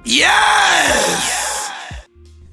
Yes!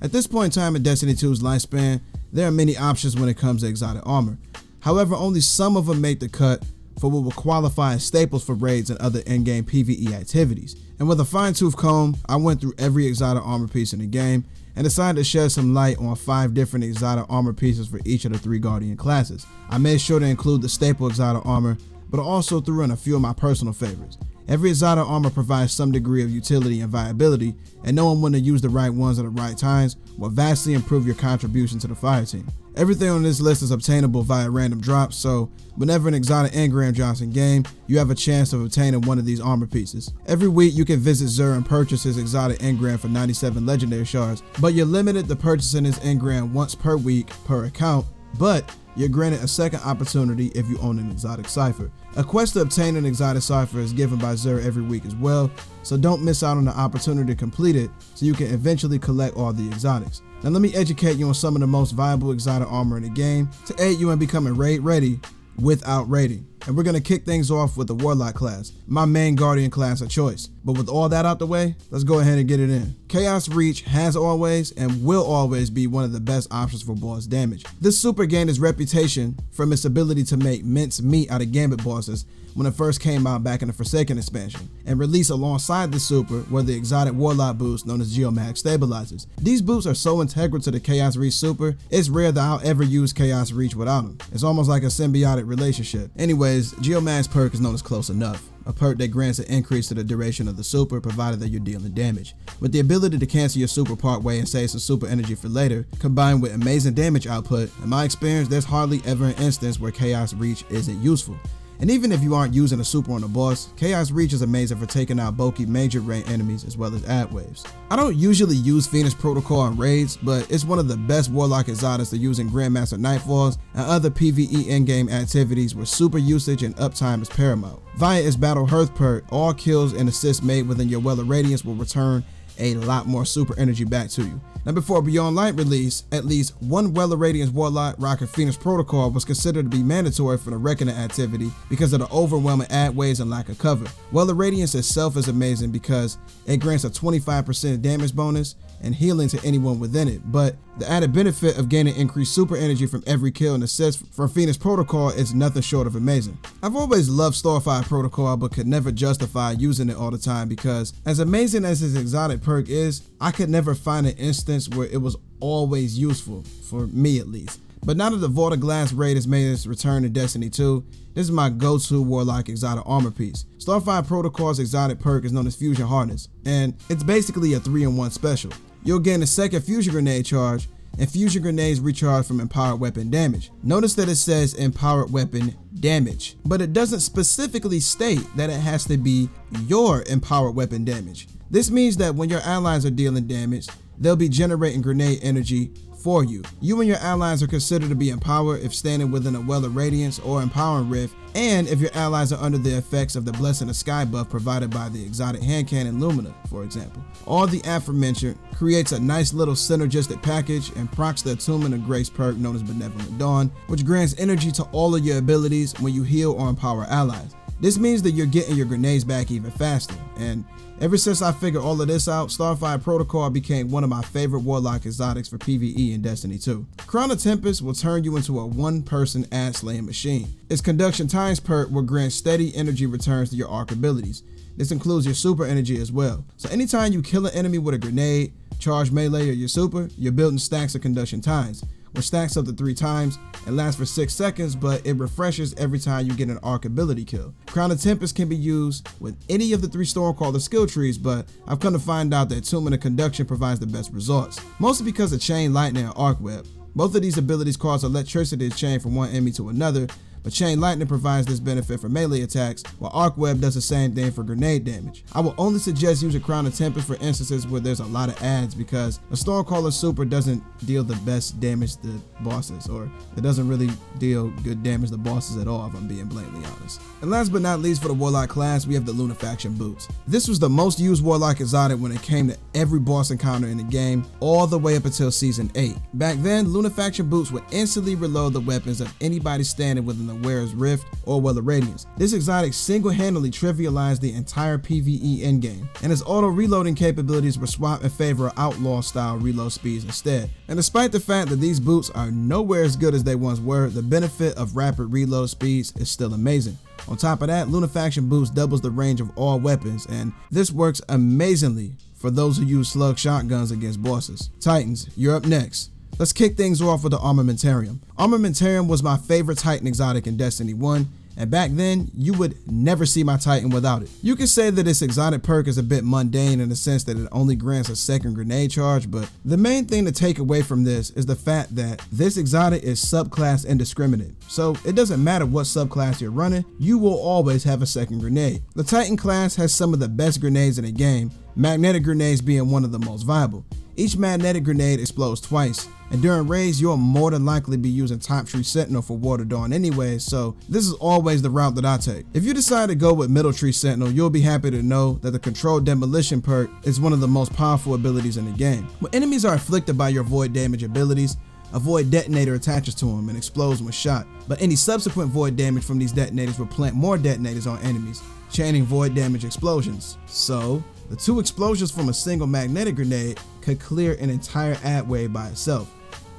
At this point in time in Destiny 2's lifespan, there are many options when it comes to exotic armor. However, only some of them make the cut for what will qualify as staples for raids and other endgame PvE activities. And with a fine-tooth comb, I went through every exotic armor piece in the game and decided to shed some light on 5 different exotic armor pieces for each of the 3 Guardian classes. I made sure to include the staple exotic armor, but also threw in a few of my personal favorites. Every exotic armor provides some degree of utility and viability, and knowing when to use the right ones at the right times will vastly improve your contribution to the fire team. Everything on this list is obtainable via random drops, so whenever an exotic engram drops in game, you have a chance of obtaining one of these armor pieces. Every week you can visit Xur and purchase his exotic engram for 97 legendary shards, but you're limited to purchasing his engram once per week per account, but you're granted a second opportunity if you own an exotic cipher. A quest to obtain an exotic cipher is given by Xur every week as well, so don't miss out on the opportunity to complete it so you can eventually collect all the exotics. Now let me educate you on some of the most viable exotic armor in the game to aid you in becoming raid ready without raiding. And we're going to kick things off with the Warlock class, my main Guardian class of choice. But with all that out the way, let's go ahead and get it in. Chaos Reach has always and will always be one of the best options for boss damage. This super gained its reputation from its ability to make mince meat out of Gambit bosses when it first came out back in the Forsaken expansion, and released alongside the super were the exotic Warlock boots known as Geomag Stabilizers. These boots are so integral to the Chaos Reach super, it's rare that I'll ever use Chaos Reach without them. It's almost like a symbiotic relationship. Anyways, Geomag's perk is known as Close Enough, a perk that grants an increase to the duration of the super provided that you're dealing damage. With the ability to cancel your super part way and save some super energy for later, combined with amazing damage output, in my experience there's hardly ever an instance where Chaos Reach isn't useful. And even if you aren't using a super on a boss, Chaos Reach is amazing for taking out bulky major rank enemies as well as ad waves. I don't usually use Phoenix Protocol in raids, but it's one of the best Warlock exotics to use in Grandmaster Nightfalls and other PvE endgame activities where super usage and uptime is paramount. Via its Battle Hearth perk, all kills and assists made within your Well of Radiance will return a lot more super energy back to you. Now before Beyond Light release, at least one Well of Radiance Warlock rocking Phoenix Protocol was considered to be mandatory for the Reckoning activity because of the overwhelming ad waves and lack of cover. Well of Radiance itself is amazing because it grants a 25% damage bonus and healing to anyone within it, but the added benefit of gaining increased super energy from every kill and assist from Phoenix Protocol is nothing short of amazing. I've always loved Starfire Protocol but could never justify using it all the time because as amazing as his exotic perk is, I could never find an instance where it was always useful, for me at least. But now that the Vault of Glass raid has made its return to Destiny 2, this is my go-to Warlock exotic armor piece. Starfire Protocol's exotic perk is known as Fusion Hardness, and it's basically a 3-in-1 special. You'll gain a second Fusion Grenade charge, and Fusion Grenades recharge from Empowered Weapon damage. Notice that it says Empowered Weapon damage, but it doesn't specifically state that it has to be your Empowered Weapon damage. This means that when your allies are dealing damage, they'll be generating grenade energy for you. You and your allies are considered to be empowered if standing within a Well of Radiance or Empowering Rift, and if your allies are under the effects of the Blessing of Sky buff provided by the exotic hand cannon Lumina, for example. All the aforementioned creates a nice little synergistic package and procs the Attunement of Grace perk known as Benevolent Dawn, which grants energy to all of your abilities when you heal or empower allies. This means that you're getting your grenades back even faster, and ever since I figured all of this out, Starfire Protocol became one of my favorite Warlock exotics for PvE in Destiny 2. Crown of Tempests will turn you into a one-person ad-slaying machine. Its Conduction Times perk will grant steady energy returns to your arc abilities. This includes your super energy as well. So anytime you kill an enemy with a grenade, charge melee, or your super, you're building stacks of Conduction Times, which stacks up to 3 times and lasts for 6 seconds, but it refreshes every time you get an arc ability kill. Crown of Tempest can be used with any of the 3 Stormcaller skill trees, but I've come to find out that Attunement of Conduction provides the best results, mostly because of Chain Lightning and Arc Web. Both of these abilities cause electricity to chain from one enemy to another, but Chain Lightning provides this benefit for melee attacks, while Arc Web does the same thing for grenade damage. I will only suggest using Crown of Tempest for instances where there's a lot of ads because a Stormcaller super doesn't deal the best damage to bosses, or it doesn't really deal good damage to bosses at all if I'm being blatantly honest. And last but not least for the Warlock class, we have the Lunafaction Boots. This was the most used Warlock exotic when it came to every boss encounter in the game, all the way up until Season 8. Back then, Lunafaction Boots would instantly reload the weapons of anybody standing within the Wearer's Rift or Well of Radiance. This exotic single-handedly trivialized the entire PvE endgame, and its auto-reloading capabilities were swapped in favor of outlaw-style reload speeds instead. And despite the fact that these boots are nowhere as good as they once were, the benefit of rapid reload speeds is still amazing. On top of that, Lunafaction Boots doubles the range of all weapons, and this works amazingly for those who use slug shotguns against bosses. Titans, you're up next. Let's kick things off with the Armamentarium. Armamentarium was my favorite Titan exotic in Destiny 1, and back then, you would never see my Titan without it. You could say that this exotic perk is a bit mundane in the sense that it only grants a second grenade charge, but the main thing to take away from this is the fact that this exotic is subclass indiscriminate. So it doesn't matter what subclass you're running, you will always have a second grenade. The Titan class has some of the best grenades in the game, magnetic grenades being one of the most viable. Each magnetic grenade explodes twice, and during raids you'll more than likely be using Top Tree Sentinel for Water Dawn anyway, so this is always the route that I take. If you decide to go with Middle Tree Sentinel, you'll be happy to know that the Controlled Demolition perk is one of the most powerful abilities in the game. When enemies are afflicted by your void damage abilities, a void detonator attaches to them and explodes when shot, but any subsequent void damage from these detonators will plant more detonators on enemies, chaining void damage explosions. So the 2 explosions from a single magnetic grenade could clear an entire ad wave by itself.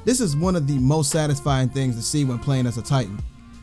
This is one of the most satisfying things to see when playing as a Titan.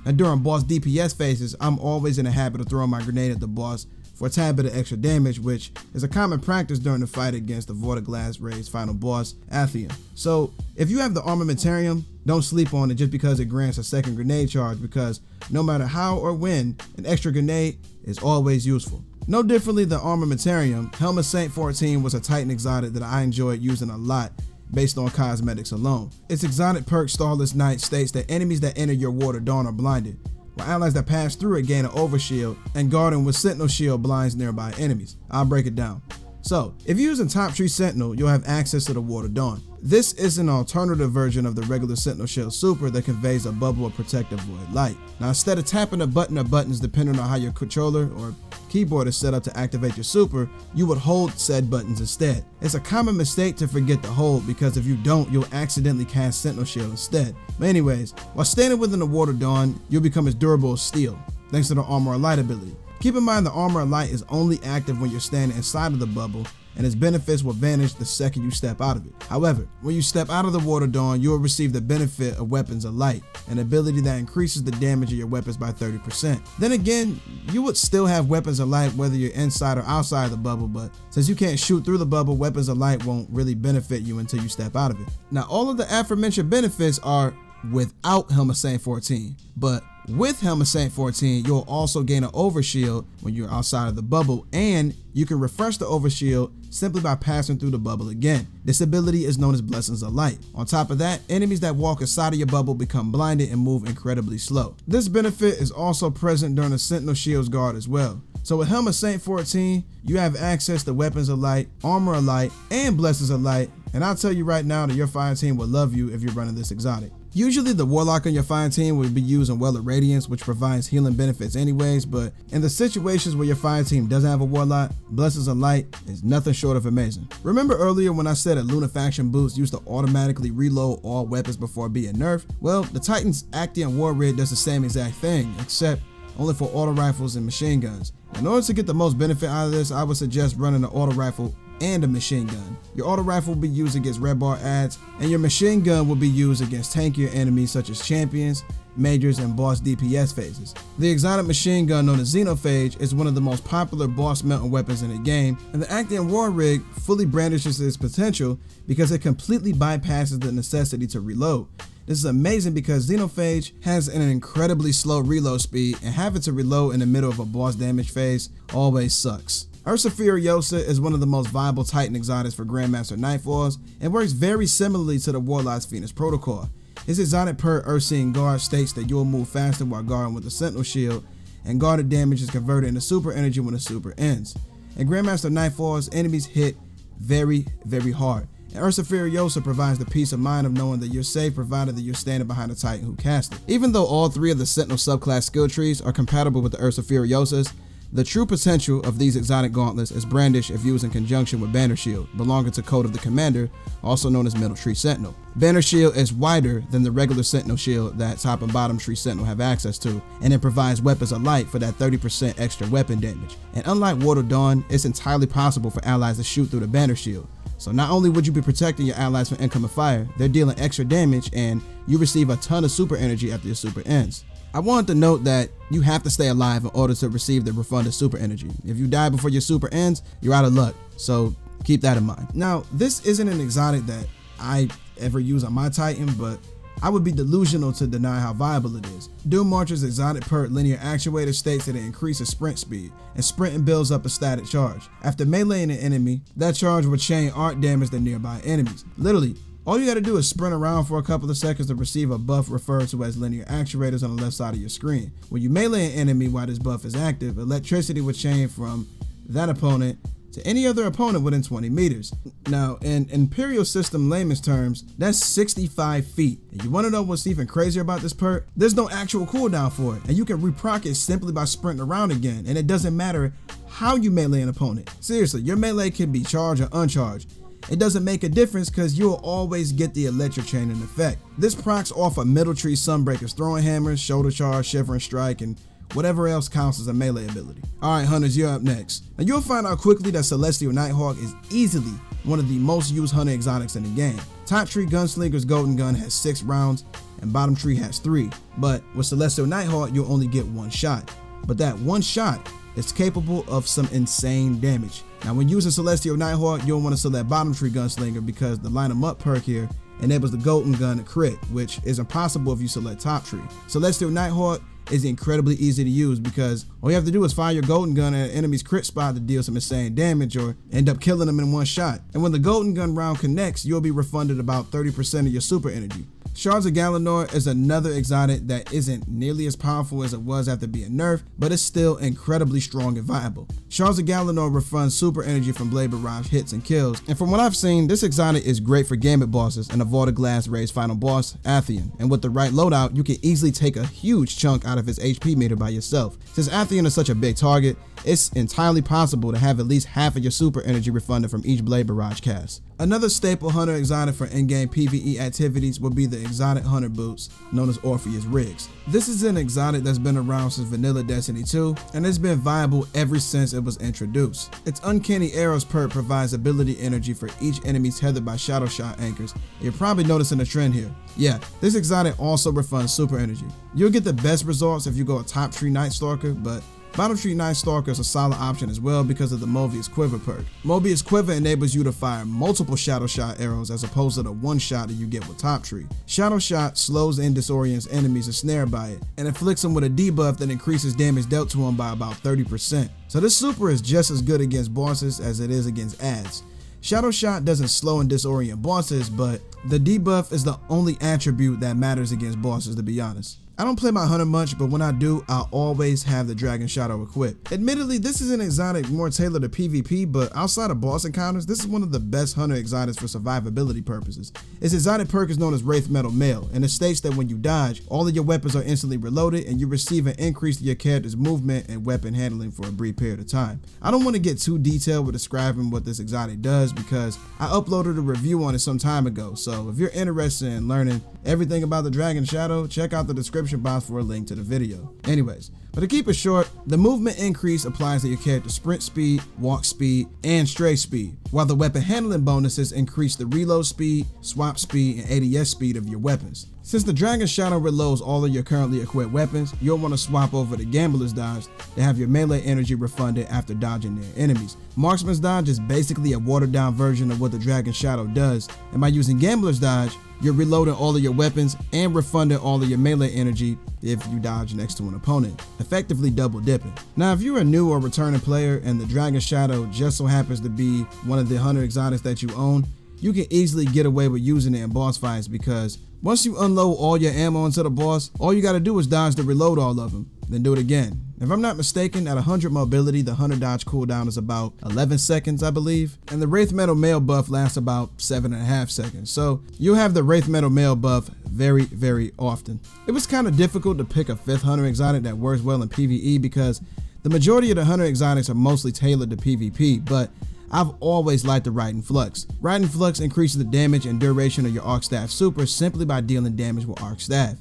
Now during boss DPS phases, I'm always in the habit of throwing my grenade at the boss for a tad bit of extra damage, which is a common practice during the fight against the Void of Glass raid's final boss, Atheon. So if you have the Armamentarium, don't sleep on it just because it grants a second grenade charge, because no matter how or when, an extra grenade is always useful. No differently than Armamentarium, Helm of Saint-14 was a Titan exotic that I enjoyed using a lot based on cosmetics alone. Its exotic perk Starless Night states that enemies that enter your Water Dawn are blinded, while allies that pass through it gain an overshield, and guarding with Sentinel Shield blinds nearby enemies. I'll break it down. So, if you're using Top Tree Sentinel, you'll have access to the Water Dawn. This is an alternative version of the regular Sentinel Shield Super that conveys a bubble of protective void light. Now instead of tapping a button or buttons depending on how your controller or keyboard is set up to activate your super, you would hold said buttons instead. It's a common mistake to forget to hold, because if you don't, you'll accidentally cast Sentinel Shield instead. But anyways, while standing within the Water Dawn, you'll become as durable as steel, thanks to the Armor of Light ability. Keep in mind the Armor of Light is only active when you're standing inside of the bubble, and its benefits will vanish the second you step out of it. However, when you step out of the Water Dawn, you will receive the benefit of Weapons of Light, an ability that increases the damage of your weapons by 30%. Then again, you would still have Weapons of Light whether you're inside or outside of the bubble, but since you can't shoot through the bubble, Weapons of Light won't really benefit you until you step out of it. Now, all of the aforementioned benefits are without Helm of Saint-14, but with Helm of Saint-14, you'll also gain an overshield when you're outside of the bubble, and you can refresh the overshield simply by passing through the bubble again. This ability is known as Blessings of Light. On top of that, enemies that walk inside of your bubble become blinded and move incredibly slow. This benefit is also present during the Sentinel Shield's guard as well. So with Helm of Saint-14, you have access to Weapons of Light, Armor of Light, and Blessings of Light, and I'll tell you right now that your fire team will love you if you're running this exotic. Usually the Warlock on your fire team will be using Well of Radiance, which provides healing benefits anyways, but in the situations where your fire team doesn't have a Warlock, Blessings of Light is nothing short of amazing. Remember earlier when I said that Lunafaction Boots used to automatically reload all weapons before being nerfed? Well, the Titan's Actium War Rig does the same exact thing, except only for auto rifles and machine guns. In order to get the most benefit out of this, I would suggest running an auto rifle and a machine gun. Your auto rifle will be used against red bar ads, and your machine gun will be used against tankier enemies such as champions, majors, and boss DPS phases. The exotic machine gun known as Xenophage is one of the most popular boss melting weapons in the game, and the Actium War Rig fully brandishes its potential because it completely bypasses the necessity to reload. This is amazing because Xenophage has an incredibly slow reload speed, and having to reload in the middle of a boss damage phase always sucks. Ursa Furiosa is one of the most viable Titan exotics for Grandmaster Nightfalls and works very similarly to the Warlock's Phoenix Protocol. His exotic perk Ursian Guard states that you'll move faster while guarding with the Sentinel Shield, and guarded damage is converted into super energy when the super ends. In Grandmaster Nightfalls, enemies hit very, very hard, and Ursa Furiosa provides the peace of mind of knowing that you're safe provided that you're standing behind a Titan who cast it. Even though all three of the Sentinel subclass skill trees are compatible with the Ursa Furiosas, The true potential of these exotic gauntlets is brandished if used in conjunction with Banner Shield, belonging to Code of the Commander, also known as Middle Tree Sentinel. Banner Shield is wider than the regular Sentinel shield that top and bottom Tree Sentinel have access to, and it provides weapons of light for that 30% extra weapon damage. And unlike Ward of Dawn, it's entirely possible for allies to shoot through the Banner Shield. So not only would you be protecting your allies from incoming fire, they're dealing extra damage and you receive a ton of super energy after your super ends. I wanted to note that you have to stay alive in order to receive the refunded super energy. If you die before your super ends, you're out of luck, so keep that in mind. Now, this isn't an exotic that I ever use on my Titan, but I would be delusional to deny how viable it is. Dunemarchers' exotic perk Linear Actuator states that it increases sprint speed, and sprinting builds up a static charge. After meleeing an enemy, that charge will chain arc damage to nearby enemies. Literally, all you gotta do is sprint around for a couple of seconds to receive a buff referred to as Linear Actuators on the left side of your screen. When you melee an enemy while this buff is active, electricity will chain from that opponent to any other opponent within 20 meters. Now, in Imperial System layman's terms, that's 65 feet. And you wanna know what's even crazier about this perk? There's no actual cooldown for it, and you can reproc it simply by sprinting around again, and it doesn't matter how you melee an opponent. Seriously, your melee can be charged or uncharged. It doesn't make a difference because you'll always get the electric chaining effect. This procs off of Middle Tree Sunbreaker's throwing hammers, shoulder charge, shivering strike, and whatever else counts as a melee ability. Alright hunters, you're up next. Now you'll find out quickly that Celestial Nighthawk is easily one of the most used hunter exotics in the game. Top Tree Gunslinger's Golden Gun has 6 rounds and Bottom Tree has 3, but with Celestial Nighthawk you'll only get 1 shot. But that 1 shot is capable of some insane damage. Now when using Celestial Nighthawk, you'll want to select Bottom Tree Gunslinger because the line 'em up perk here enables the Golden Gun to crit, which is impossible if you select Top Tree. Celestial Nighthawk is incredibly easy to use because all you have to do is fire your Golden Gun at an enemy's crit spot to deal some insane damage or end up killing them in 1 shot. And when the Golden Gun round connects, you'll be refunded about 30% of your super energy. Shards of Galanor is another exotic that isn't nearly as powerful as it was after being nerfed, but it's still incredibly strong and viable. Shards of Galanor refunds super energy from Blade Barrage hits and kills, and from what I've seen, this exotic is great for Gambit bosses and a Vault of Glass Raid's final boss, Atheon, and with the right loadout, you can easily take a huge chunk out of his HP meter by yourself. Since Atheon is such a big target, it's entirely possible to have at least half of your super energy refunded from each Blade Barrage cast. Another staple hunter exotic for in-game PvE activities would be the exotic hunter boots known as Orpheus Rigs. This is an exotic that's been around since vanilla Destiny 2 and it's been viable ever since it was introduced. Its Uncanny Arrows perk provides ability energy for each enemy tethered by shadow shot anchors. You're probably noticing a trend here. Yeah, this exotic also refunds super energy. You'll get the best results if you go a Top Tree Night Stalker, but Bottom Tree Night Stalker is a solid option as well because of the Mobius Quiver perk. Mobius Quiver enables you to fire multiple Shadow Shot arrows as opposed to the 1 shot that you get with Top Tree. Shadow Shot slows and disorients enemies ensnared by it, and inflicts them with a debuff that increases damage dealt to them by about 30%. So this super is just as good against bosses as it is against adds. Shadow Shot doesn't slow and disorient bosses, but the debuff is the only attribute that matters against bosses, to be honest. I don't play my hunter much, but when I do, I'll always have the Dragon Shadow equipped. Admittedly, this is an exotic more tailored to PvP, but outside of boss encounters, this is one of the best hunter exotics for survivability purposes. Its exotic perk is known as Wraith Metal Mail, and it states that when you dodge, all of your weapons are instantly reloaded and you receive an increase to your character's movement and weapon handling for a brief period of time. I don't want to get too detailed with describing what this exotic does because I uploaded a review on it some time ago, so if you're interested in learning everything about the Dragon Shadow, check out the description box for a link to the video. Anyways, but to keep it short, the movement increase applies to your character's sprint speed, walk speed, and stray speed, while the weapon handling bonuses increase the reload speed, swap speed, and ADS speed of your weapons. Since the Dragon Shadow reloads all of your currently equipped weapons, you'll want to swap over to Gambler's Dodge to have your melee energy refunded after dodging near enemies. Marksman's Dodge is basically a watered down version of what the Dragon Shadow does, and by using Gambler's Dodge, you're reloading all of your weapons and refunding all of your melee energy if you dodge next to an opponent, effectively double dipping. Now if you're a new or returning player and the Dragon Shadow just so happens to be one of the hunter exotics that you own, you can easily get away with using it in boss fights because once you unload all your ammo into the boss, all you gotta do is dodge to reload all of them, then do it again. If I'm not mistaken, at 100 mobility, the hunter dodge cooldown is about 11 seconds, I believe, and the Wraith Metal Mail buff lasts about 7.5 seconds. So you'll have the Wraith Metal Mail buff very often. It was kind of difficult to pick a 5th hunter exotic that works well in PvE because The majority of the Hunter exotics are mostly tailored to PvP, but I've always liked the Raiden Flux. Raiden Flux increases the damage and duration of your Arc Staff super simply by dealing damage with Arc Staff.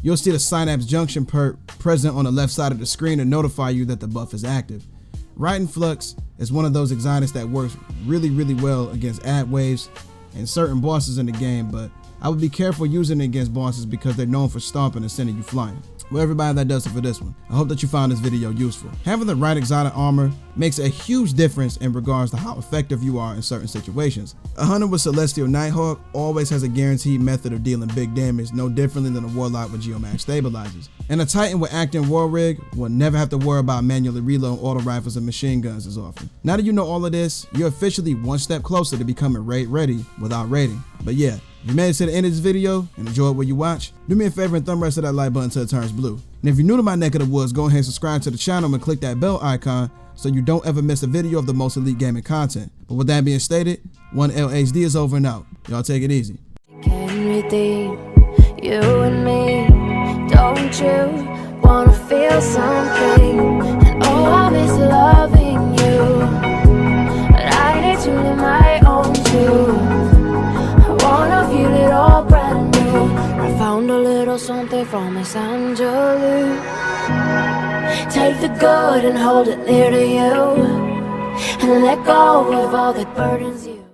You'll see the Synapse Junction perk present on the left side of the screen to notify you that the buff is active. Raiden Flux is one of those exotics that works really well against ad waves and certain bosses in the game, but I would be careful using it against bosses because they're known for stomping and sending you flying. Well, everybody, that does it for this one. I hope that you found this video useful. Having the right exotic armor makes a huge difference in regards to how effective you are in certain situations. A hunter with Celestial Nighthawk always has a guaranteed method of dealing big damage, no differently than a warlock with Geomag Stabilizers. And a Titan with Actium War Rig will never have to worry about manually reloading auto rifles and machine guns as often. Now that you know all of this, you're officially one step closer to becoming raid ready without raiding. But yeah, if you made it to the end of this video and enjoyed what you watch, do me a favor and thumb rest of that like button until it turns blue. And if you're new to my neck of the woods, go ahead and subscribe to the channel and click that bell icon so you don't ever miss a video of the most elite gaming content. But with that being stated, 1LHD is over and out. Y'all take it easy. Can redeem you and me. Don't you wanna feel something? And oh, I miss loving you, but I need to live my own truth. Feel it all brand new. I found a little something from Miss Angelou. Take the good and hold it near to you, and let go of all that burdens you.